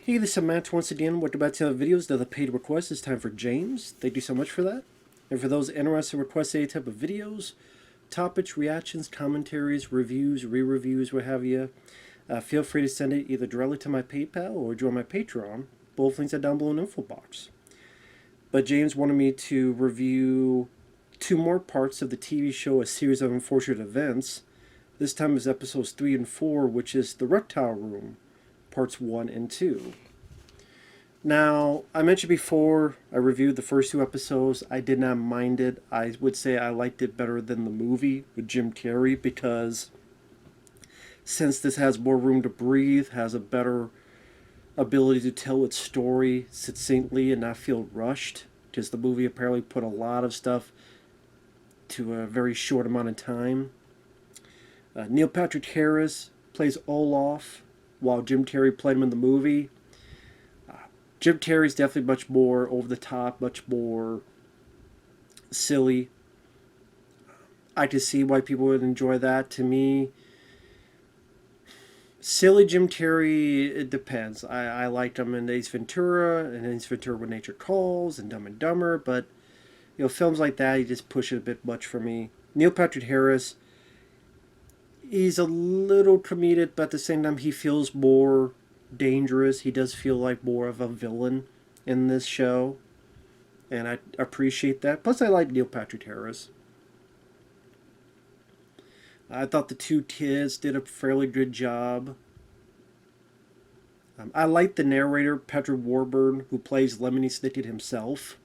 Hey, this is Matt once again. Welcome back to the videos. Another paid request. It's time for James. Thank you so much for that. And for those interested in requesting any type of videos, topics, reactions, commentaries, reviews, re-reviews, what have you, feel free to send it either directly to my PayPal or join my Patreon. Both links are down below in the info box. But James wanted me to review two more parts of the TV show A Series of Unfortunate Events. This time is episodes 3 and 4, which is The Reptile Room, parts 1 and 2. Now, I mentioned before I reviewed the first two episodes. I did not mind it. I would say I liked it better than the movie with Jim Carrey because since this has more room to breathe, has a better ability to tell its story succinctly and not feel rushed, because the movie apparently put a lot of stuff to a very short amount of time. Neil Patrick Harris plays Olaf, while Jim Carrey played him in the movie. Jim Carrey's definitely much more over the top, much more silly. I can see why people would enjoy that. To me, silly Jim Carrey, it depends. I liked him in Ace Ventura, and Ace Ventura When Nature Calls, and Dumb and Dumber, but films like that, he just push it a bit much for me. Neil Patrick Harris, he's a little comedic, but at the same time, he feels more dangerous. He does feel like more of a villain in this show, and I appreciate that. Plus, I like Neil Patrick Harris. I thought the two kids did a fairly good job. I like the narrator, Patrick Warburton, who plays Lemony Snicket himself.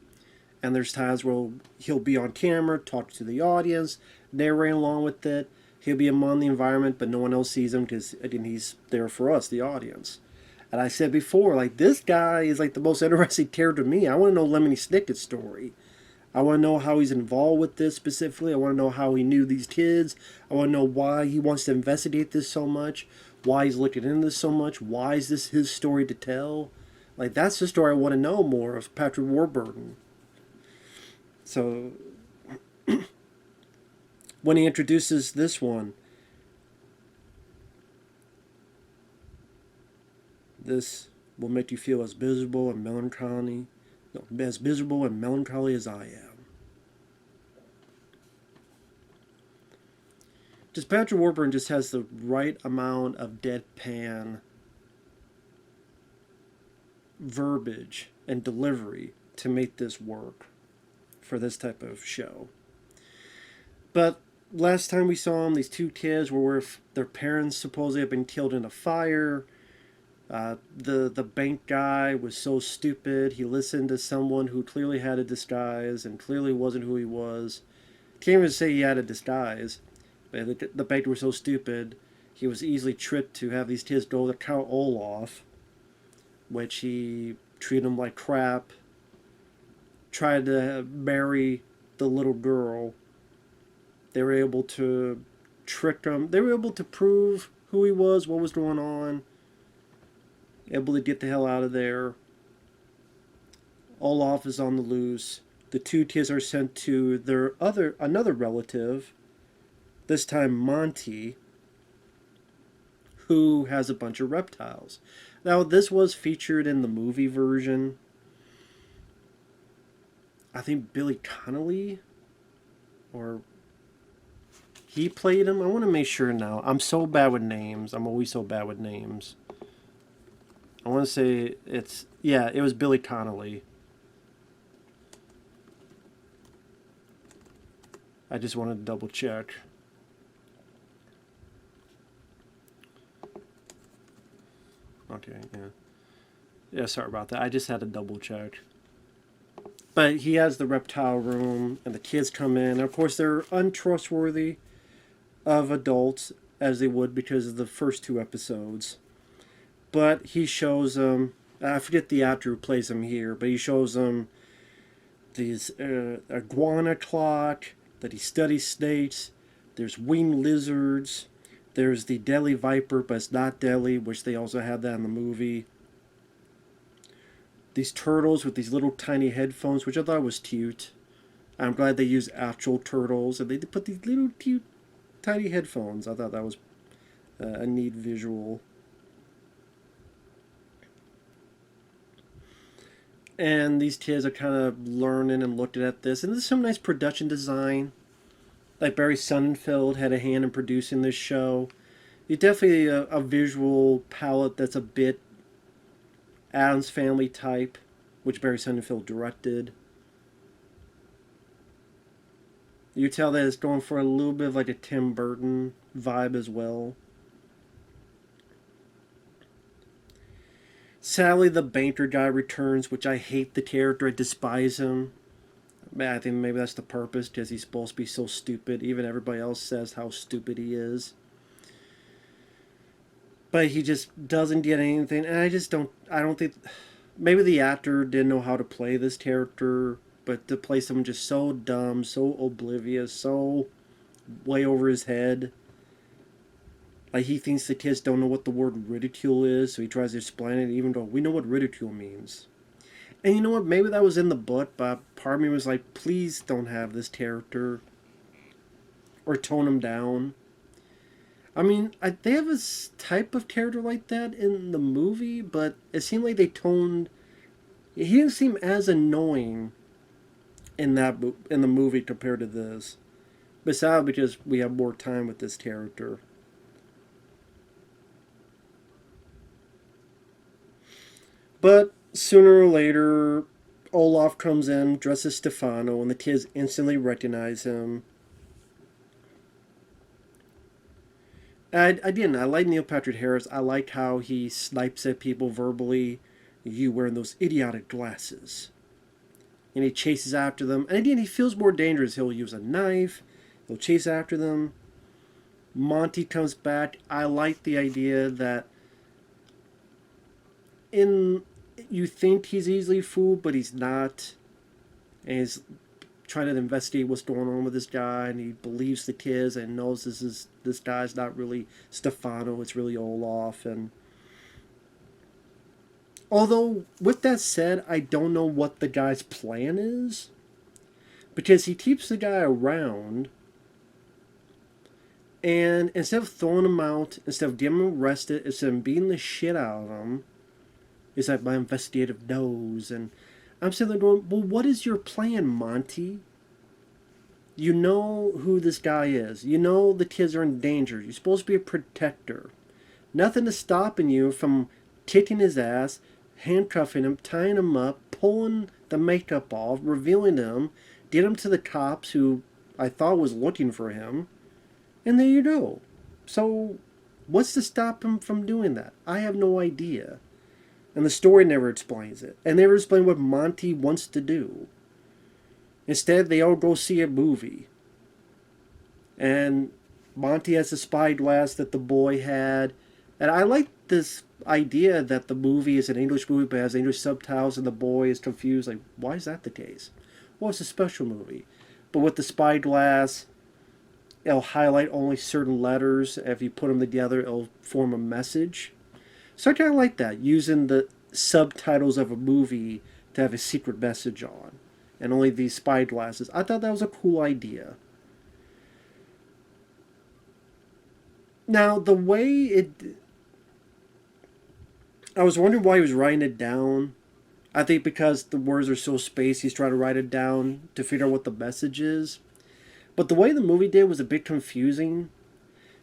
And there's times where he'll be on camera, talk to the audience, narrating along with it. He'll be among the environment, but no one else sees him because, again, he's there for us, the audience. And I said before, like, this guy is like the most interesting character to me. I want to know Lemony Snicket's story. I want to know how he's involved with this specifically. I want to know how he knew these kids. I want to know why he wants to investigate this so much. Why he's looking into this so much. Why is this his story to tell? Like, that's the story I want to know more of Patrick Warburton. So, when he introduces this one, this will make you feel as miserable and melancholy, as miserable and melancholy as I am. Just Patrick Warburton just has the right amount of deadpan verbiage and delivery to make this work for this type of show. But last time we saw them, these two kids were where their parents supposedly have been killed in a fire. The bank guy was so stupid. He listened to someone who clearly had a disguise and clearly wasn't who he was. Can't even say he had a disguise. But the banker was so stupid, he was easily tricked to have these kids go to Count Olaf, which he treated them like crap. Tried to marry the little girl. They were able to trick him. They were able to prove who he was, what was going on. Able to get the hell out of there. Olaf is on the loose. The two kids are sent to their another relative, this time Monty, who has a bunch of reptiles. Now, this was featured in the movie version. I think Billy Connolly, or he played him. I want to make sure now. I'm so bad with names. I'm always so bad with names. I want to say it was Billy Connolly. I just wanted to double check. Okay, yeah. Yeah, sorry about that. I just had to double check. But he has the reptile room, and the kids come in. And of course, they're untrustworthy of adults, as they would because of the first two episodes. But he shows them, I forget the actor who plays him here, but he shows them these iguana clock, that he studies snakes, there's winged lizards, there's the deadly viper, but it's not deadly, which they also had that in the movie. These turtles with these little tiny headphones, which I thought was cute. I'm glad they used actual turtles, and they put these little cute tiny headphones. I thought that was a neat visual. And these kids are kind of learning and looking at this. And there's some nice production design. Like Barry Sonnenfeld had a hand in producing this show. You definitely a visual palette that's a bit Addams Family type, which Barry Sonnenfeld directed. You tell that it's going for a little bit of like a Tim Burton vibe as well. Sadly, the banker guy returns, which I hate the character. I despise him. I think maybe that's the purpose, because he's supposed to be so stupid. Even everybody else says how stupid he is. But he just doesn't get anything, and I don't think, maybe the actor didn't know how to play this character, but to play someone just so dumb, so oblivious, so way over his head. Like, he thinks the kids don't know what the word ridicule is, so he tries to explain it, even though we know what ridicule means. And you know what? Maybe that was in the book, but part of me was like, please don't have this character. Or tone him down. I mean, they have a type of character like that in the movie, but it seemed like they toned... He didn't seem as annoying in the movie compared to this. Besides, because we have more time with this character. But sooner or later, Olaf comes in dressed as Stefano, and the kids instantly recognize him. I didn't. I like Neil Patrick Harris. I like how he snipes at people verbally. You wearing those idiotic glasses. And he chases after them. And again, he feels more dangerous. He'll use a knife. He'll chase after them. Monty comes back. I like the idea that you think he's easily fooled, but he's not. And he's trying to investigate what's going on with this guy, and he believes the kids and knows this guy's not really Stefano, it's really Olaf. And although with that said, I don't know what the guy's plan is, because he keeps the guy around, and instead of throwing him out, instead of getting him arrested, instead of beating the shit out of him, it's like my investigative nose. And I'm sitting there going, well, what is your plan, Monty? You know who this guy is. You know the kids are in danger. You're supposed to be a protector. Nothing is stopping you from kicking his ass, handcuffing him, tying him up, pulling the makeup off, revealing him, get him to the cops who I thought was looking for him, and there you go. So, what's to stop him from doing that? I have no idea. And the story never explains it. And never explains what Monty wants to do. Instead, they all go see a movie. And Monty has a spyglass that the boy had. And I like this idea that the movie is an English movie but has English subtitles, and the boy is confused. Like, why is that the case? Well, it's a special movie. But with the spyglass, it'll highlight only certain letters. If you put them together, it'll form a message. So I kind of like that, using the subtitles of a movie to have a secret message on, and only these spyglasses. I thought that was a cool idea. Now, the way I was wondering why he was writing it down. I think because the words are so spaced, he's trying to write it down to figure out what the message is. But the way the movie did was a bit confusing.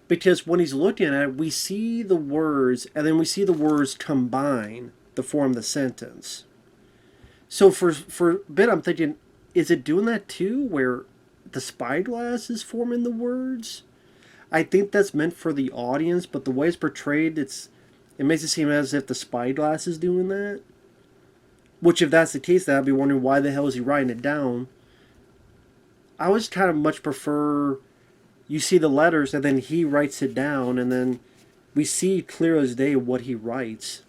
Because when he's looking at it, we see the words, and then we see the words combine to form the sentence. So for a bit, I'm thinking, is it doing that too, where the spyglass is forming the words? I think that's meant for the audience, but the way it's portrayed, it makes it seem as if the spyglass is doing that. Which, if that's the case, then I'd be wondering why the hell is he writing it down. I would kind of much prefer... You see the letters, and then he writes it down, and then we see clear as day what he writes.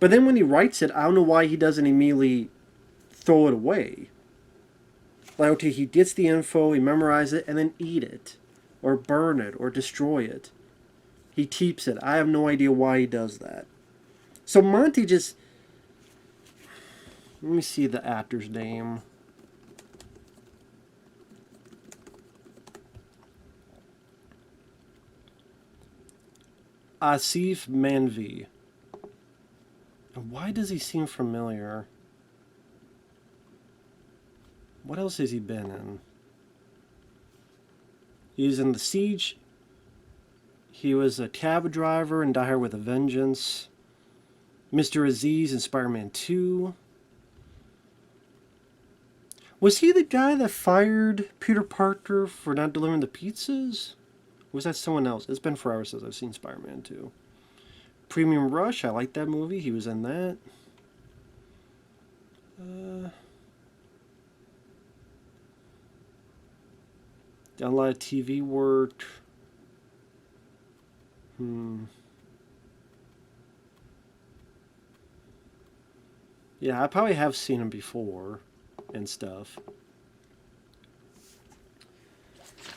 But then when he writes it, I don't know why he doesn't immediately throw it away. Like, okay, he gets the info, he memorizes it, and then eat it, or burn it, or destroy it. He keeps it. I have no idea why he does that. So Monty just... Let me see the actor's name. Asif Manvi. Why does he seem familiar? What else has he been in? He was in The Siege. He was a cab driver in Die Hard with a Vengeance. Mr. Aziz in Spider-Man 2. Was he the guy that fired Peter Parker for not delivering the pizzas? Or was that someone else? It's been forever since I've seen Spider-Man 2. Premium Rush, I like that movie. He was in that. Done a lot of TV work. Yeah, I probably have seen him before and stuff.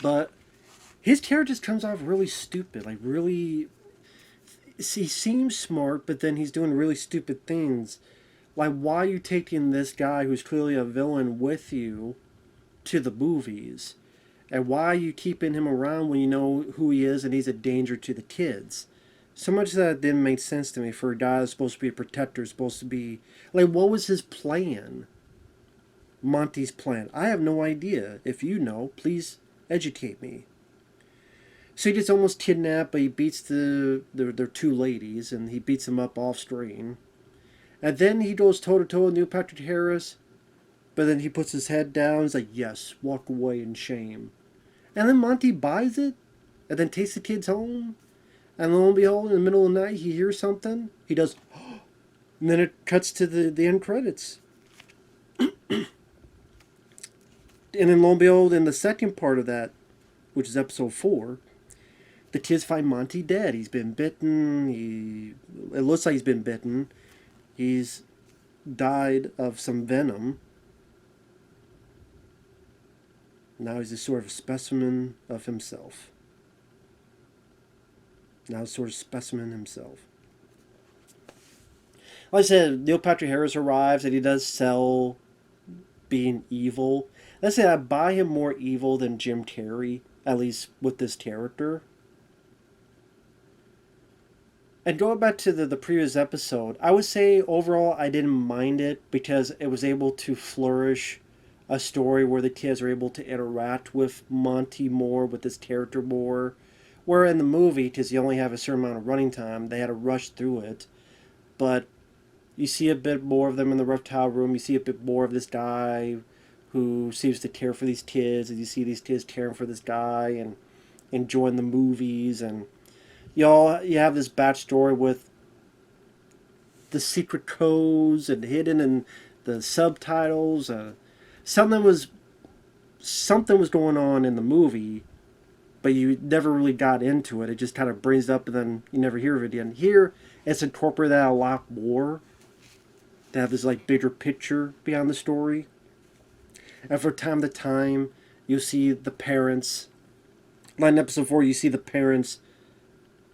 But his character just comes off really stupid. Like, really. He seems smart, but then he's doing really stupid things. Like, why are you taking this guy who's clearly a villain with you to the movies? And why are you keeping him around when you know who he is and he's a danger to the kids? So much that didn't make sense to me for a guy that's supposed to be a protector, supposed to be... Like, what was his plan? Monty's plan. I have no idea. If you know, please educate me. So he gets almost kidnapped, but he beats their two ladies, and he beats them up off screen. And then he goes toe-to-toe with Neil Patrick Harris, but then he puts his head down. He's like, yes, walk away in shame. And then Monty buys it, and then takes the kids home. And lo and behold, in the middle of the night, he hears something. He does, and then it cuts to the end credits. And then lo and behold, in the second part of that, which is episode 4, the kids find Monty dead. He's been bitten. It looks like he's been bitten. He's died of some venom. Now he's a sort of specimen of himself. Like I said, Neil Patrick Harris arrives and he does sell being evil. Let's say I buy him more evil than Jim Carrey, at least with this character. And going back to the previous episode, I would say overall I didn't mind it because it was able to flourish a story where the kids are able to interact with Monty more, with this character more. Where in the movie, because you only have a certain amount of running time, they had to rush through it. But you see a bit more of them in the Reptile room. You see a bit more of this guy who seems to care for these kids. And you see these kids caring for this guy and enjoying the movies. And you have this backstory with the secret codes and hidden in the subtitles. Something was going on in the movie, but you never really got into it. It just kind of brings it up and then you never hear of it again. Here, it's incorporated that a lot more to have this like bigger picture behind the story. And from time to time, you see the parents. Like in episode 4, you see the parents,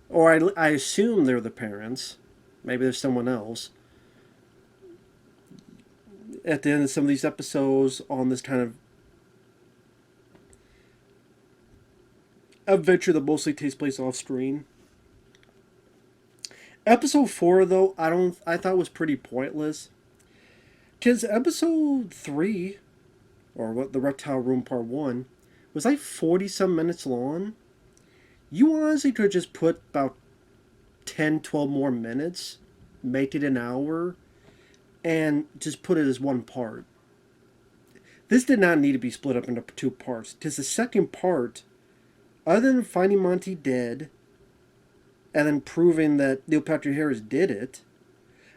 or I assume they're the parents. Maybe there's someone else. At the end of some of these episodes on this kind of adventure that mostly takes place off screen. Episode 4 though, I thought was pretty pointless. Because episode 3, or what the Reptile Room Part 1, was like 40 some minutes long. You honestly could just put about 10, 12 more minutes, make it an hour, and just put it as one part. This did not need to be split up into 2 parts. Because the second part, other than finding Monty dead, and then proving that Neil Patrick Harris did it,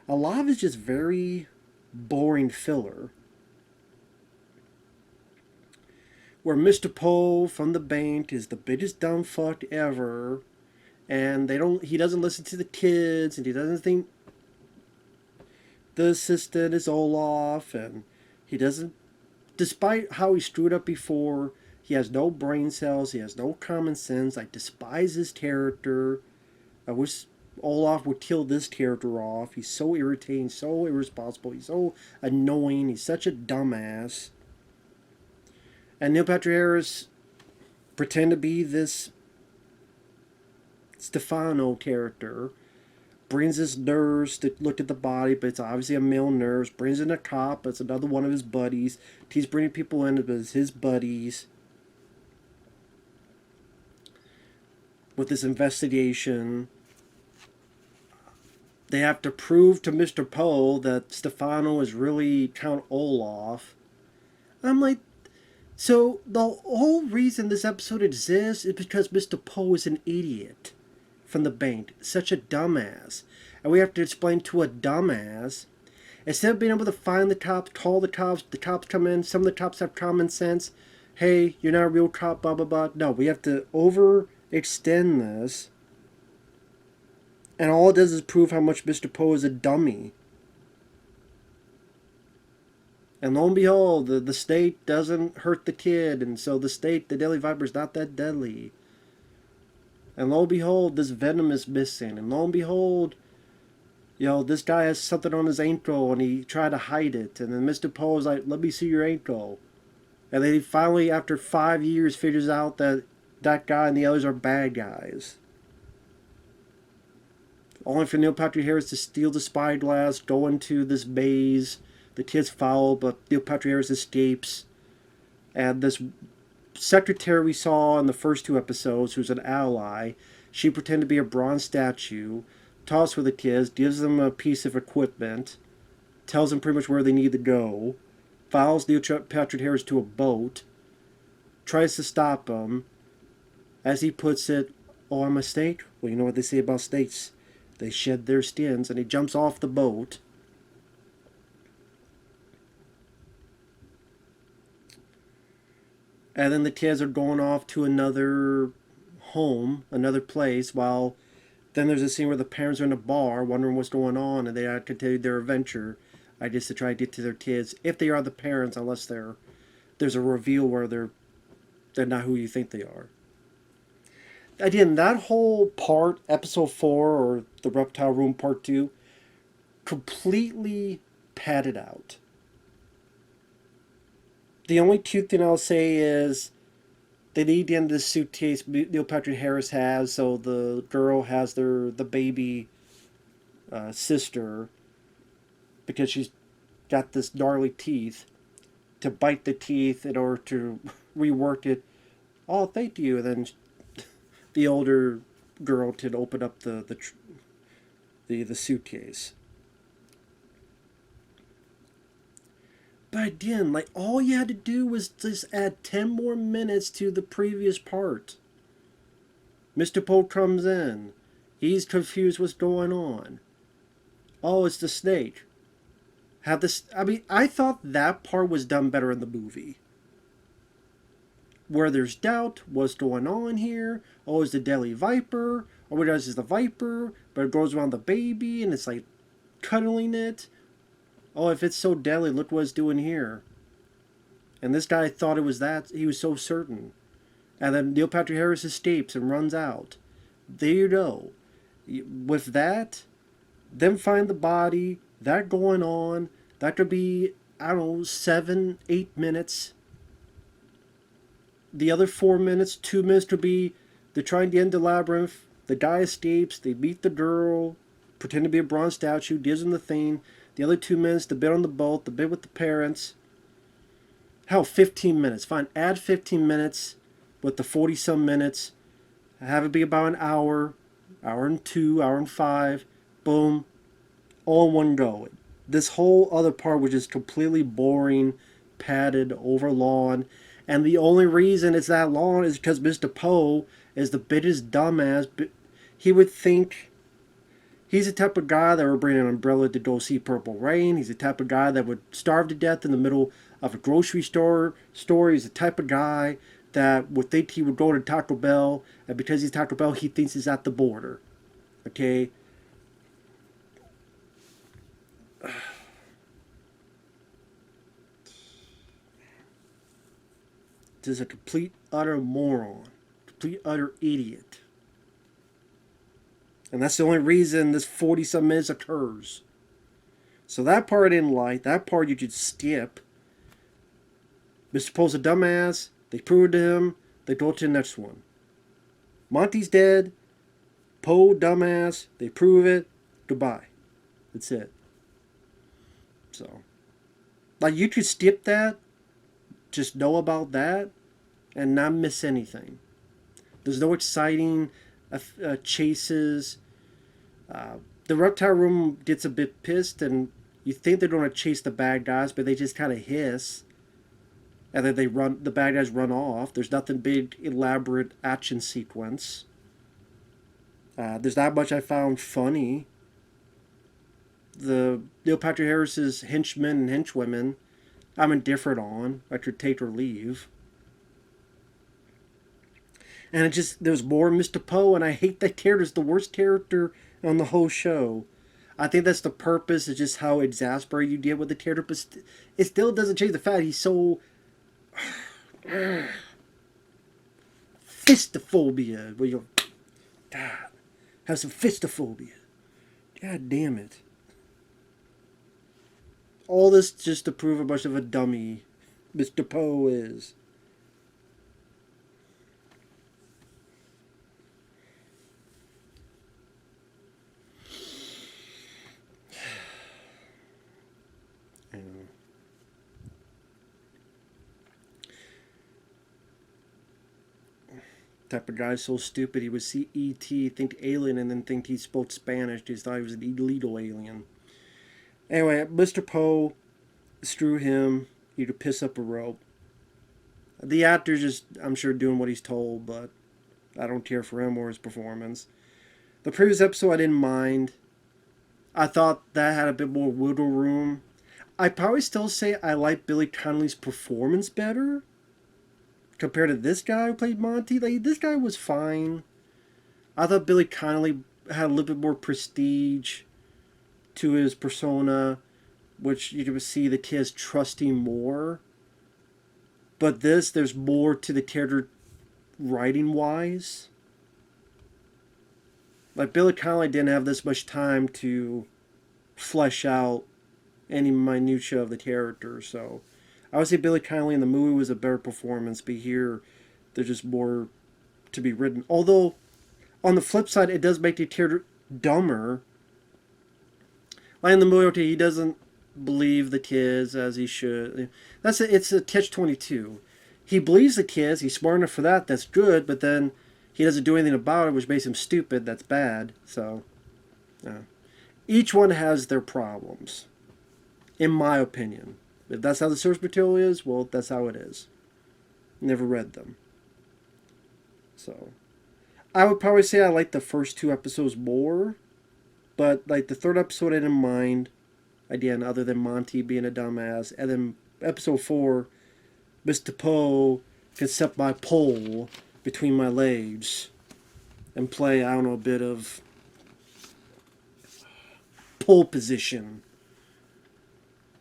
a lot of it is just very boring filler. Where Mr. Poe from the bank is the biggest dumb fuck ever, and he doesn't listen to the kids, and he doesn't think the assistant is Olaf, and he doesn't, despite how he screwed up before, he has no brain cells, he has no common sense. I despise his character. I wish Olaf would kill this character off. He's so irritating, so irresponsible, he's so annoying, he's such a dumbass. And Neil Patrick Harris pretend to be this Stefano character brings this nurse to look at the body, but it's obviously a male nurse. Brings in a cop, but it's another one of his buddies. He's bringing people in, but it's his buddies. With this investigation, they have to prove to Mr. Poe that Stefano is really Count Olaf. I'm like, so the whole reason this episode exists is because Mr. Poe is an idiot from the bank. Such a dumbass. And we have to explain to a dumbass, instead of being able to find the cops, call the cops come in, some of the cops have common sense. Hey, you're not a real cop, blah, blah, blah. No, we have to overextend this. And all it does is prove how much Mr. Poe is a dummy. And lo and behold, the state doesn't hurt the kid, and so the deadly viper is not that deadly. And lo and behold, this venom is missing. And lo and behold, this guy has something on his ankle, and he tried to hide it. And then Mr. Poe is like, let me see your ankle. And then he finally, after 5 years, figures out that that guy and the others are bad guys. Only for Neil Patrick Harris to steal the spyglass, go into this maze. The kids follow, but Neil Patrick Harris escapes. And this secretary we saw in the first 2 episodes, who's an ally, she pretended to be a bronze statue, talks with the kids, gives them a piece of equipment, tells them pretty much where they need to go, follows Neil Patrick Harris to a boat, tries to stop him. As he puts it, oh, I'm a snake? Well, you know what they say about snakes. They shed their skins, and he jumps off the boat. And then the kids are going off to another home, another place, while then there's a scene where the parents are in a bar wondering what's going on, and they have to continue their adventure, I guess, to try to get to their kids, if they are the parents, unless there's a reveal where they're not who you think they are. Again, that whole part, episode 4, or the Reptile Room part 2, completely padded out. The only cute thing I'll say is they need the end of the suitcase Neil Patrick Harris has, so the girl has the baby sister, because she's got this gnarly teeth, to bite the teeth in order to rework it. Oh, thank you. And then the older girl can open up the suitcase. But again, like, all you had to do was just add 10 more minutes to the previous part. Mr. Poe comes in. He's confused what's going on. Oh, it's the snake. I thought that part was done better in the movie. Where there's doubt, what's going on here? Oh, is the deadly viper? Or what does is the viper, but it goes around the baby and it's like cuddling it. Oh, if it's so deadly, look what it's doing here. And this guy thought it was that. He was so certain. And then Neil Patrick Harris escapes and runs out. There you go. With that, them find the body, that going on, that could be, 7, 8 minutes. The other 4 minutes, 2 minutes could be they're trying to end the labyrinth. The guy escapes. They meet the girl, pretend to be a bronze statue, gives him the thing. The other 2 minutes, the bit on the boat, the bit with the parents. Hell, 15 minutes. Fine, add 15 minutes with the 40-some minutes. Have it be about an hour, hour and 2, hour and 5. Boom. All in one go. This whole other part was just completely boring, padded, overlong. And the only reason it's that long is because Mr. Poe is the biggest dumbass. He would think he's the type of guy that would bring an umbrella to go see Purple Rain. He's the type of guy that would starve to death in the middle of a grocery store. He's the type of guy that would think he would go to Taco Bell, and because he's Taco Bell, he thinks he's at the border. Okay? This is a complete, utter moron. Complete, utter idiot. And that's the only reason this 40-some minutes occurs. So that part I didn't like. That part you could skip. Mr. Poe's a dumbass. They prove it to him. They go to the next one. Monty's dead. Poe, dumbass. They prove it. Goodbye. That's it. So, like, you could skip that, just know about that, and not miss anything. There's no exciting chases. The reptile room gets a bit pissed, and you think they're going to chase the bad guys, but they just kind of hiss, and then the bad guys run off. There's nothing big, elaborate action sequence. There's not much I found funny. The Neil Patrick Harris's henchmen and henchwomen, I'm indifferent on. I could take or leave. And it just, there's more Mr. Poe, and I hate that character. It's the worst character on the whole show. I think that's the purpose, is just how exasperated you get with the character, but it still doesn't change the fact he's so... fistophobia. Where you God, have some fistophobia. God damn it. All this just to prove how much of a dummy Mr. Poe is. Type of guy so stupid he would see E.T., think alien, and then think he spoke Spanish. He thought he was an illegal alien. Anyway, Mr. Poe, screw him. He could piss up a rope. The actor's just, I'm sure, doing what he's told, but I don't care for him or his performance. The previous episode I didn't mind. I thought that had a bit more wiggle room. I'd probably still say I like Billy Connolly's performance better compared to this guy who played Monty. Like, this guy was fine. I thought Billy Connolly had a little bit more prestige to his persona, which you can see the kids trusting more. But this, there's more to the character writing-wise. Like, Billy Connolly didn't have this much time to flesh out any minutia of the character, so I would say Billy Connolly in the movie was a better performance, but here there's just more to be written. Although, on the flip side, it does make the character dumber. Like in the movie, okay, he doesn't believe the kids as he should. It's a catch-22. He believes the kids, he's smart enough for that, that's good, but then he doesn't do anything about it, which makes him stupid, that's bad. So, each one has their problems, in my opinion. If that's how the source material is, well, that's how it is. Never read them. So, I would probably say I like the first two episodes more, but like the third episode I didn't mind, again, other than Monty being a dumbass, and then episode 4, Mr. Poe can set my pole between my legs and play, I don't know, a bit of pole position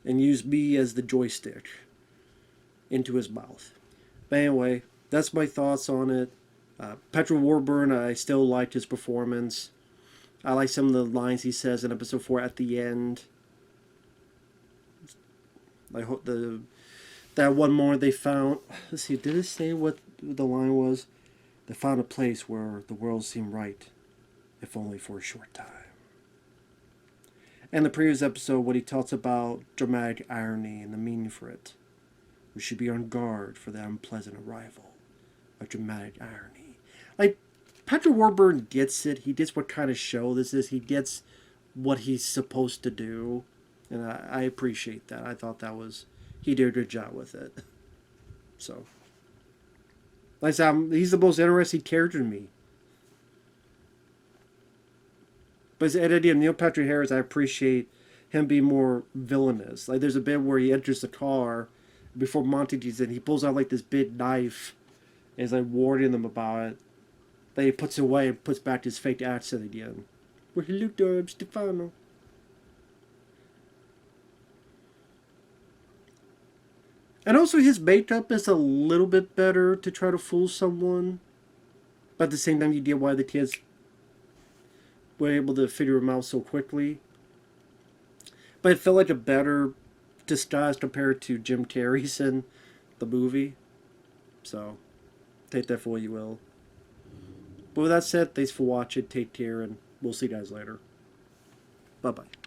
and use me as the joystick into his mouth. But anyway, that's my thoughts on it. Patrick Warburton, I still liked his performance. I like some of the lines he says in episode 4 at the end. I hope that one moment they found... Let's see, did it say what the line was? They found a place where the world seemed right, if only for a short time. And the previous episode, what he talks about dramatic irony and the meaning for it. We should be on guard for the unpleasant arrival of dramatic irony. Like, Patrick Warburton gets it. He gets what kind of show this is. He gets what he's supposed to do. And I appreciate that. I thought that was... He did a good job with it. So. Like I said, he's the most interesting character to me. But as an idea of Neil Patrick Harris, I appreciate him being more villainous. Like, there's a bit where he enters the car before Monty gets in. He pulls out, like, this big knife and is, like, warning them about it. Then he puts it away and puts back his fake accent again. Well, hello there, I'm Stefano. And also, his makeup is a little bit better to try to fool someone. But at the same time, you get why the kids were able to figure him out so quickly. But it felt like a better disguise compared to Jim Carrey's in the movie. So, take that for what you will. But with that said, thanks for watching, take care, and we'll see you guys later. Bye-bye.